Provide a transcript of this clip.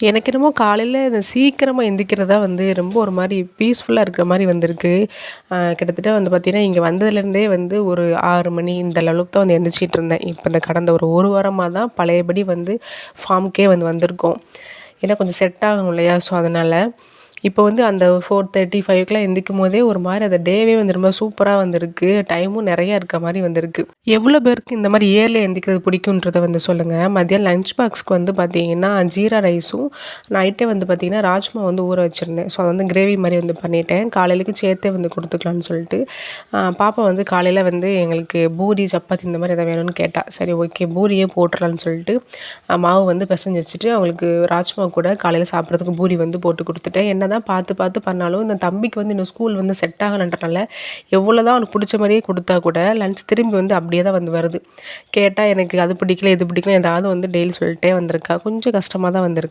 எனக்கு என்னமோ காலையில இந்த சீக்கிரமா எந்திரிக்கிறது தான் வந்து ரொம்ப ஒரு மாரி பீஸ்ஃபுல்லா இருக்கிற மாரி வந்திருக்கு. கிட்டத்தட்ட வந்து பார்த்தீங்கன்னா, இங்க வந்ததுலேருந்தே வந்து ஒரு 6 மணி இந்த லெவலுக்கு தான் வந்து எந்திரிச்சிட்டு இருந்தேன். இப்ப இந்த கடந்த ஒரு 1 வாரமா தான் பழையபடி வந்து ஃபார்முக்கே வந்திருக்கோம். ஏன்னா கொஞ்சம் செட் ஆகணும் இல்லையா? ஸோ அதனால. இப்போ வந்து அந்த 4:30, 5க்குலாம் எந்திரிக்கும்போதே ஒரு மாரி அந்த டேவே வந்து ரொம்ப சூப்பரா வந்திருக்கு. டைமும் நெறையா இருக்க மாரி வந்திருக்கு. எவ்வளோ பேருக்கு இந்த மாரி இயர்லியா எந்திரிக்கிறது பிடிக்குன்றத வந்து சொல்லுங்க. மதியம் லஞ்ச் பாக்ஸ்க்கு வந்து பார்த்தீங்கன்னா, ஜீரா ரைஸும் நைட்டே வந்து பார்த்தீங்கன்னா, ராஜ்மா வந்து ஊற வச்சிருந்தேன். ஸோ, அத வந்து கிரேவி மாரி வந்து பண்ணிட்டேன். காலையிலக்கு சேர்த்தே வந்து குடுத்துக்கலாம்னு சொல்லிட்டு. பாப்பா வந்து காலையில வந்து எங்களுக்கு பூரி, சப்பாத்தி இந்த மாரி எதாவது வேணும்னு கேட்டா. சரி ஓகே பூரியே போட்டுறலாம்னு சொல்லிட்டு, மாவு வந்து பெசஞ்சு வச்சுட்டு அவங்களுக்கு ராஜ்மா கூட காலையில சாப்பிட்றதுக்கு பூரி வந்து போட்டு குடுத்துட்டேன். என்னதான் பார்த்து பார்த்து பண்ணாலும், இந்த தம்பிக்கு வந்து இன்னும் ஸ்கூல் வந்து செட் ஆகலன்றனால, எவ்வளோதான் அவனுக்கு புடிச்ச மாரியே குடுத்தா கூட, லஞ்ச் திரும்பி வந்து அப்படியே தான் வந்து வருது. கேட்டா எனக்கு அது பிடிக்கல, இது பிடிக்கல ஏதாவது வந்து டெய்லி சொல்லிட்டே வந்திருக்கா. கொஞ்சம் கஷ்டமா தான் வந்திருக்கு.